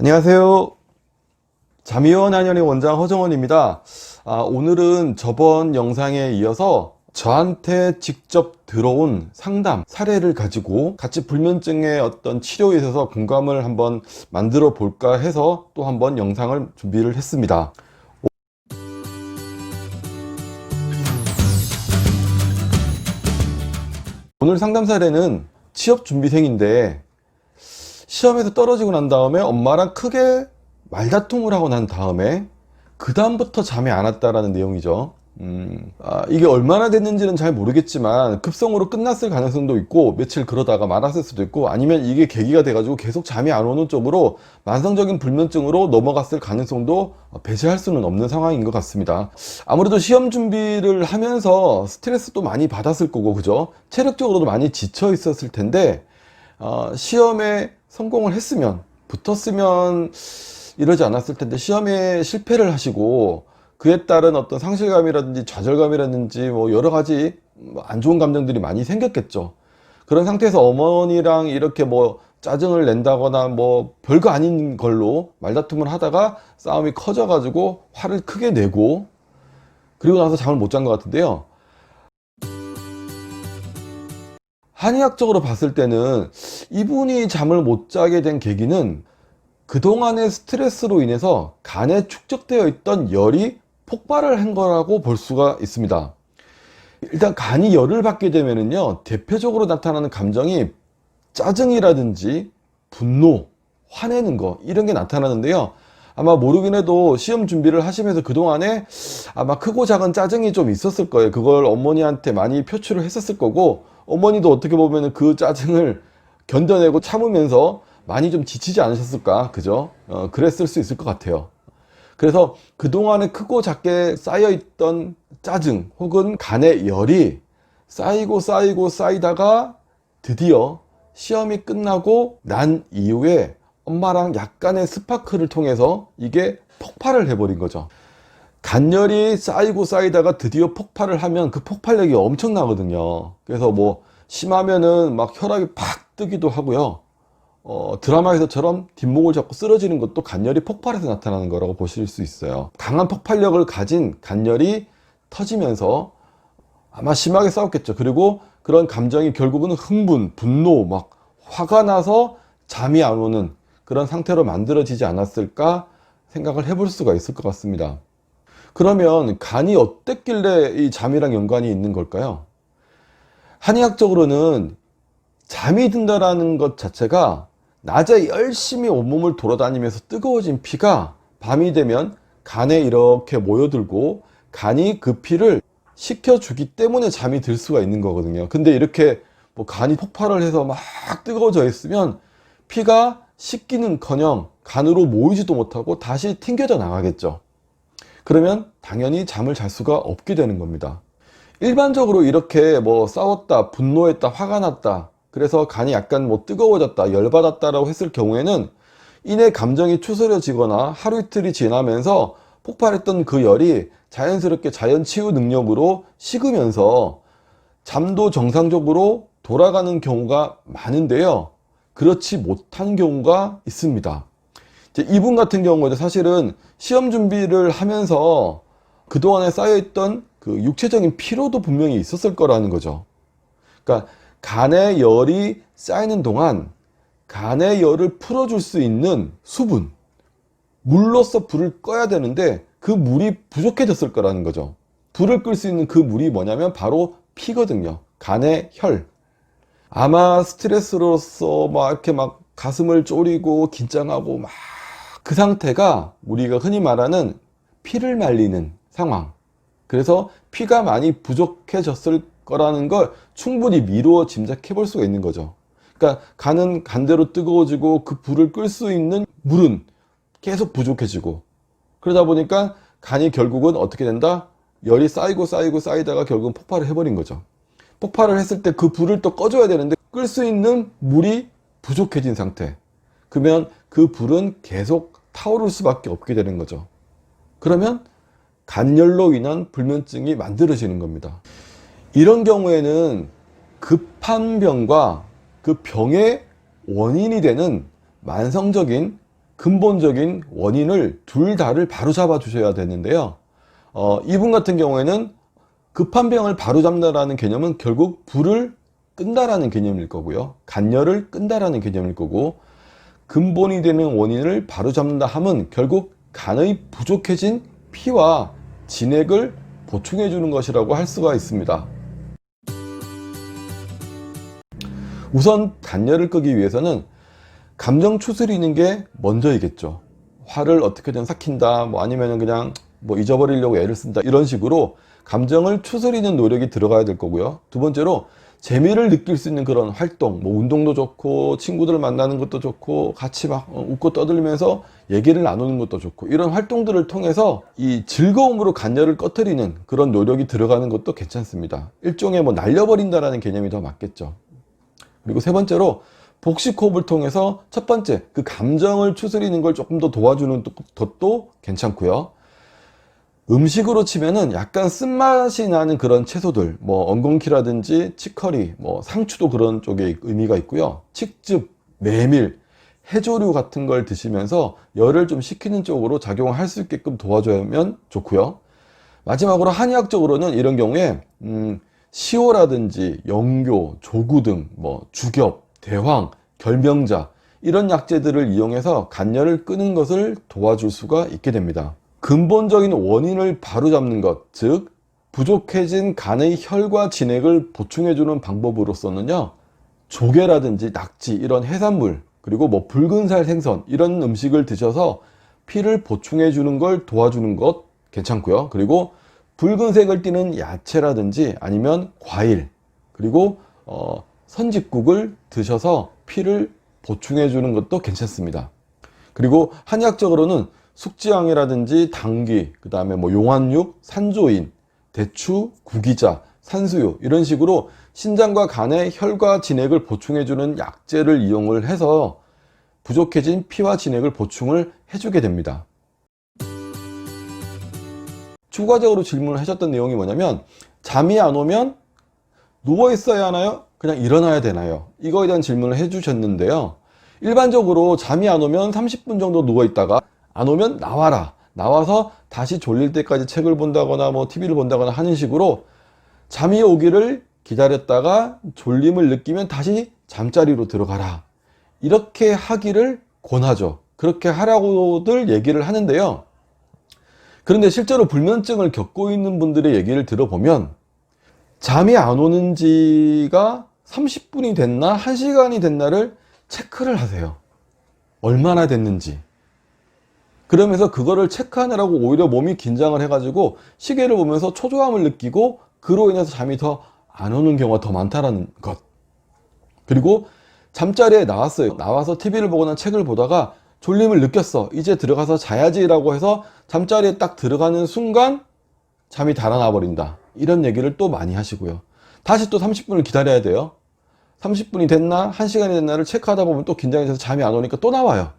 안녕하세요. 자미원 한의원의 원장 허정원입니다. 오늘은 저번 영상에 이어서 저한테 직접 들어온 상담 사례를 가지고 같이 불면증의 어떤 치료에 있어서 공감을 한번 만들어 볼까 해서 또 한번 영상을 준비를 했습니다. 오늘 상담 사례는 취업 준비생인데 시험에서 떨어지고 난 다음에 엄마랑 크게 말다툼을 하고 난 다음에 그 다음부터 잠이 안 왔다라는 내용이죠. 이게 얼마나 됐는지는 잘 모르겠지만 급성으로 끝났을 가능성도 있고 며칠 그러다가 말았을 수도 있고 아니면 이게 계기가 돼가지고 계속 잠이 안 오는 쪽으로 만성적인 불면증으로 넘어갔을 가능성도 배제할 수는 없는 상황인 것 같습니다. 아무래도 시험 준비를 하면서 스트레스도 많이 받았을 거고 그죠? 체력적으로도 많이 지쳐 있었을 텐데 시험에 성공을 했으면 붙었으면 이러지 않았을 텐데 시험에 실패를 하시고 그에 따른 어떤 상실감이라든지 좌절감이라든지 뭐 여러 가지 안 좋은 감정들이 많이 생겼겠죠. 그런 상태에서 어머니랑 이렇게 뭐 짜증을 낸다거나 뭐 별거 아닌 걸로 말다툼을 하다가 싸움이 커져 가지고 화를 크게 내고 그리고 나서 잠을 못 잔 것 같은데요. 한의학적으로 봤을 때는 이분이 잠을 못 자게 된 계기는 그동안의 스트레스로 인해서 간에 축적되어 있던 열이 폭발을 한 거라고 볼 수가 있습니다. 일단 간이 열을 받게 되면은요, 대표적으로 나타나는 감정이 짜증이라든지 분노, 화내는 거 이런 게 나타나는데요. 아마 모르긴 해도 시험 준비를 하시면서 그동안에 아마 크고 작은 짜증이 좀 있었을 거예요. 그걸 어머니한테 많이 표출을 했었을 거고 어머니도 어떻게 보면 그 짜증을 견뎌내고 참으면서 많이 좀 지치지 않으셨을까, 그죠? 그랬을 수 있을 것 같아요. 그래서 그동안에 크고 작게 쌓여있던 짜증 혹은 간의 열이 쌓이고 쌓이다가 드디어 시험이 끝나고 난 이후에 엄마랑 약간의 스파크를 통해서 이게 폭발을 해버린 거죠. 간열이 쌓이고 쌓이다가 드디어 폭발을 하면 그 폭발력이 엄청나거든요. 그래서 뭐 심하면은 막 혈압이 팍 뜨기도 하고요. 드라마에서처럼 뒷목을 잡고 쓰러지는 것도 간열이 폭발해서 나타나는 거라고 보실 수 있어요. 강한 폭발력을 가진 간열이 터지면서 아마 심하게 싸웠겠죠. 그리고 그런 감정이 결국은 흥분, 분노, 막 화가 나서 잠이 안 오는 그런 상태로 만들어지지 않았을까 생각을 해볼 수가 있을 것 같습니다. 그러면 간이 어땠길래 이 잠이랑 연관이 있는 걸까요? 한의학적으로는 잠이 든다라는 것 자체가 낮에 열심히 온몸을 돌아다니면서 뜨거워진 피가 밤이 되면 간에 이렇게 모여들고 간이 그 피를 식혀주기 때문에 잠이 들 수가 있는 거거든요. 근데 이렇게 뭐 간이 폭발을 해서 막 뜨거워져 있으면 피가 식기는커녕 간으로 모이지도 못하고 다시 튕겨져 나가겠죠. 그러면 당연히 잠을 잘 수가 없게 되는 겁니다. 일반적으로 이렇게 뭐 싸웠다, 분노했다, 화가 났다, 그래서 간이 약간 뭐 뜨거워졌다, 열받았다라고 했을 경우에는 이내 감정이 추스려지거나 하루 이틀이 지나면서 폭발했던 그 열이 자연스럽게 자연치유 능력으로 식으면서 잠도 정상적으로 돌아가는 경우가 많은데요. 그렇지 못한 경우가 있습니다. 이분 같은 경우는 사실은 시험 준비를 하면서 그동안에 쌓여있던 그 육체적인 피로도 분명히 있었을 거라는 거죠. 그러니까 간의 열이 쌓이는 동안 간의 열을 풀어줄 수 있는 수분, 물로서 불을 꺼야 되는데 그 물이 부족해졌을 거라는 거죠. 불을 끌 수 있는 그 물이 뭐냐면 바로 피거든요. 간의 혈. 아마 스트레스로서 막 이렇게 막 가슴을 졸이고 긴장하고 막 그 상태가 우리가 흔히 말하는 피를 말리는 상황. 그래서 피가 많이 부족해졌을 거라는 걸 충분히 미루어 짐작해 볼 수가 있는 거죠. 그러니까 간은 간대로 뜨거워지고 그 불을 끌 수 있는 물은 계속 부족해지고 그러다 보니까 간이 결국은 어떻게 된다? 열이 쌓이다가 결국은 폭발을 해버린 거죠. 폭발을 했을 때 그 불을 또 꺼줘야 되는데 끌 수 있는 물이 부족해진 상태. 그러면 그 불은 계속 타오를 수밖에 없게 되는 거죠. 그러면 간열로 인한 불면증이 만들어지는 겁니다. 이런 경우에는 급한 병과 그 병의 원인이 되는 만성적인 근본적인 원인을 둘 다를 바로 잡아 주셔야 되는데요. 이분 같은 경우에는 급한 병을 바로 잡는다라는 개념은 결국 불을 끈다라는 개념일 거고요. 간열을 끈다라는 개념일 거고, 근본이 되는 원인을 바로 잡는다 함은 결국 간의 부족해진 피와 진액을 보충해 주는 것이라고 할 수가 있습니다. 우선 간열을 끄기 위해서는 감정 추스리는 게 먼저이겠죠. 화를 어떻게든 삭힌다, 뭐 아니면 그냥 뭐 잊어버리려고 애를 쓴다, 이런 식으로 감정을 추스리는 노력이 들어가야 될 거고요. 두 번째로 재미를 느낄 수 있는 그런 활동, 뭐 운동도 좋고 친구들 만나는 것도 좋고 같이 막 웃고 떠들면서 얘기를 나누는 것도 좋고, 이런 활동들을 통해서 이 즐거움으로 간열을 꺼트리는 그런 노력이 들어가는 것도 괜찮습니다. 일종의 뭐 날려버린다라는 개념이 더 맞겠죠. 그리고 세 번째로 복식호흡을 통해서 첫 번째 그 감정을 추스리는 걸 조금 더 도와주는 것도 괜찮고요. 음식으로 치면은 약간 쓴맛이 나는 그런 채소들, 뭐 엉겅퀴라든지 치커리, 뭐 상추도 그런 쪽에 의미가 있고요. 칡즙, 메밀, 해조류 같은 걸 드시면서 열을 좀 식히는 쪽으로 작용할 수 있게끔 도와주면 좋고요. 마지막으로 한의학적으로는 이런 경우에 시오라든지 영교, 조구 등 뭐 주겹, 대황, 결명자, 이런 약재들을 이용해서 간열을 끄는 것을 도와줄 수가 있게 됩니다. 근본적인 원인을 바로잡는 것, 즉 부족해진 간의 혈과 진액을 보충해주는 방법으로서는요, 조개라든지 낙지, 이런 해산물, 그리고 뭐 붉은살 생선, 이런 음식을 드셔서 피를 보충해주는 걸 도와주는 것 괜찮고요. 그리고 붉은색을 띠는 야채라든지 아니면 과일, 그리고 선짓국을 드셔서 피를 보충해주는 것도 괜찮습니다. 그리고 한의학적으로는 숙지향이라든지 당귀, 그 다음에 뭐 용환육, 산조인, 대추, 구기자, 산수유, 이런 식으로 신장과 간의 혈과 진액을 보충해주는 약재를 이용을 해서 부족해진 피와 진액을 보충을 해주게 됩니다. 추가적으로 질문을 하셨던 내용이 뭐냐면, 잠이 안 오면 누워 있어야 하나요? 그냥 일어나야 되나요? 이거에 대한 질문을 해주셨는데요. 일반적으로 잠이 안 오면 30분 정도 누워 있다가 안 오면 나와라, 나와서 다시 졸릴 때까지 책을 본다거나 뭐 TV를 본다거나 하는 식으로 잠이 오기를 기다렸다가 졸림을 느끼면 다시 잠자리로 들어가라, 이렇게 하기를 권하죠. 그렇게 하라고들 얘기를 하는데요. 그런데 실제로 불면증을 겪고 있는 분들의 얘기를 들어보면 잠이 안 오는 지가 30분이 됐나 1시간이 됐나를 체크를 하세요. 얼마나 됐는지. 그러면서 그거를 체크하느라고 오히려 몸이 긴장을 해가지고 시계를 보면서 초조함을 느끼고 그로 인해서 잠이 더 안 오는 경우가 더 많다는 것. 그리고 잠자리에 나왔어요. 나와서 TV를 보거나 책을 보다가 졸림을 느꼈어. 이제 들어가서 자야지라고 해서 잠자리에 딱 들어가는 순간 잠이 달아나 버린다. 이런 얘기를 또 많이 하시고요. 다시 또 30분을 기다려야 돼요. 30분이 됐나 1시간이 됐나를 체크하다 보면 또 긴장이 돼서 잠이 안 오니까 또 나와요.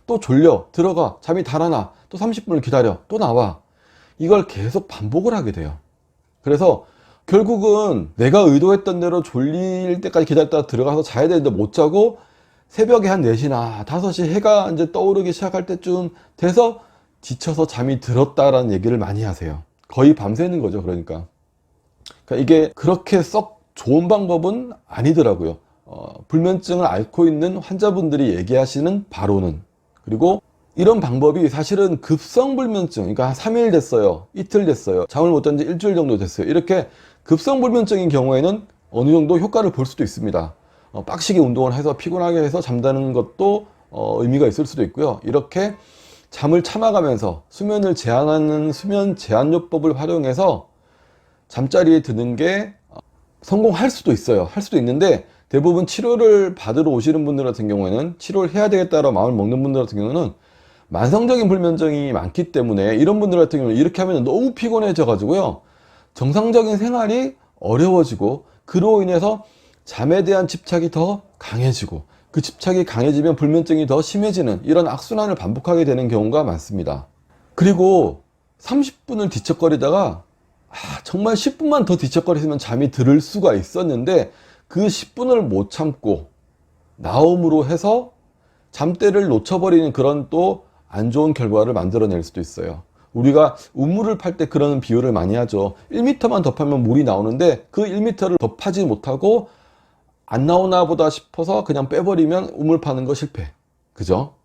또 졸려, 들어가, 잠이 달아나, 또 30분을 기다려, 또 나와. 이걸 계속 반복을 하게 돼요. 그래서 결국은 내가 의도했던 대로 졸릴 때까지 기다렸다가 들어가서 자야 되는데 못 자고 새벽에 한 4시나 5시 해가 이제 떠오르기 시작할 때쯤 돼서 지쳐서 잠이 들었다라는 얘기를 많이 하세요. 거의 밤새는 거죠. 그러니까 이게 그렇게 썩 좋은 방법은 아니더라고요. 불면증을 앓고 있는 환자분들이 얘기하시는 바로는. 그리고 이런 방법이 사실은 급성불면증, 그러니까 한 3일 됐어요, 이틀 됐어요, 잠을 못 잔 지 일주일 정도 됐어요, 이렇게 급성불면증인 경우에는 어느 정도 효과를 볼 수도 있습니다. 빡시게 운동을 해서 피곤하게 해서 잠자는 것도 의미가 있을 수도 있고요. 이렇게 잠을 참아가면서 수면을 제한하는 수면 제한요법을 활용해서 잠자리에 드는 게 성공할 수도 있어요. 할 수도 있는데 대부분 치료를 받으러 오시는 분들 같은 경우에는, 치료를 해야 되겠다라고 마음을 먹는 분들 같은 경우는 만성적인 불면증이 많기 때문에 이런 분들 같은 경우는 이렇게 하면 너무 피곤해져 가지고요, 정상적인 생활이 어려워지고 그로 인해서 잠에 대한 집착이 더 강해지고, 그 집착이 강해지면 불면증이 더 심해지는 이런 악순환을 반복하게 되는 경우가 많습니다. 그리고 30분을 뒤척거리다가 정말 10분만 더 뒤척거리면 잠이 들 수가 있었는데 그 10분을 못 참고 나옴으로 해서 잠대를 놓쳐버리는 그런 또 안 좋은 결과를 만들어낼 수도 있어요. 우리가 우물을 팔 때 그런 비유를 많이 하죠. 1m만 더 파면 물이 나오는데 그 1m를 더 파지 못하고 안 나오나 보다 싶어서 그냥 빼버리면 우물 파는 거 실패. 그죠?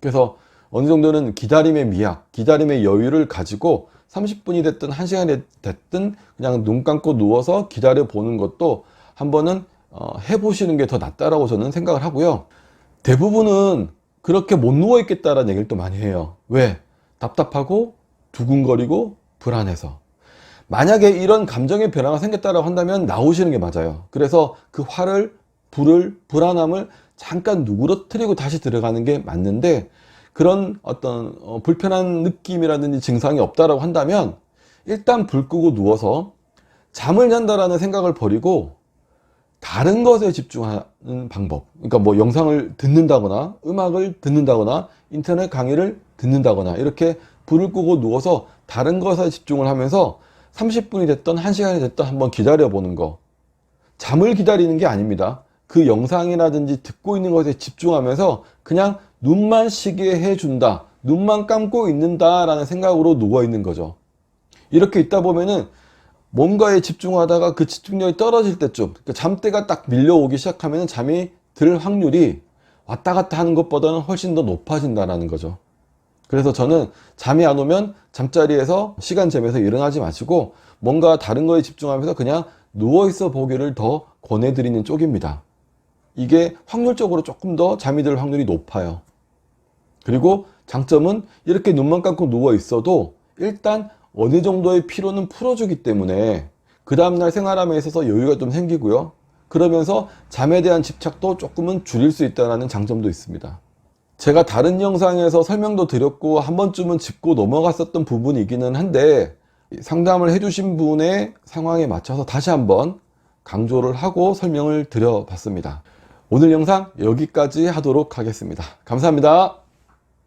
그래서 어느 정도는 기다림의 미학, 기다림의 여유를 가지고 30분이 됐든 1시간이 됐든 그냥 눈 감고 누워서 기다려 보는 것도 한번은 해보시는 게 더 낫다라고 저는 생각을 하고요. 대부분은 그렇게 못 누워 있겠다라는 얘기를 또 많이 해요. 왜? 답답하고 두근거리고 불안해서. 만약에 이런 감정의 변화가 생겼다고 한다면 나오시는 게 맞아요. 그래서 그 화를, 불안함을 잠깐 누그러뜨리고 다시 들어가는 게 맞는데, 그런 어떤 불편한 느낌이라든지 증상이 없다라고 한다면 일단 불 끄고 누워서 잠을 잔다라는 생각을 버리고 다른 것에 집중하는 방법. 그러니까 뭐 영상을 듣는다거나 음악을 듣는다거나 인터넷 강의를 듣는다거나 이렇게 불을 끄고 누워서 다른 것에 집중을 하면서 30분이 됐던 1시간이 됐던 한번 기다려 보는 거. 잠을 기다리는 게 아닙니다. 그 영상이라든지 듣고 있는 것에 집중하면서 그냥 눈만 쉬게 해준다, 눈만 감고 있는다 라는 생각으로 누워 있는 거죠. 이렇게 있다 보면은 뭔가에 집중하다가 그 집중력이 떨어질 때쯤, 그러니까 잠대가 딱 밀려오기 시작하면 잠이 들 확률이 왔다 갔다 하는 것보다는 훨씬 더 높아진다는 거죠. 그래서 저는 잠이 안 오면 잠자리에서 시간 재면서 일어나지 마시고 뭔가 다른 거에 집중하면서 그냥 누워있어 보기를 더 권해드리는 쪽입니다. 이게 확률적으로 조금 더 잠이 들 확률이 높아요. 그리고 장점은 이렇게 눈만 감고 누워 있어도 일단 어느 정도의 피로는 풀어주기 때문에 그 다음날 생활함에 있어서 여유가 좀 생기고요. 그러면서 잠에 대한 집착도 조금은 줄일 수 있다는 장점도 있습니다. 제가 다른 영상에서 설명도 드렸고 한 번쯤은 짚고 넘어갔었던 부분이기는 한데, 상담을 해주신 분의 상황에 맞춰서 다시 한번 강조를 하고 설명을 드려봤습니다. 오늘 영상 여기까지 하도록 하겠습니다. 감사합니다.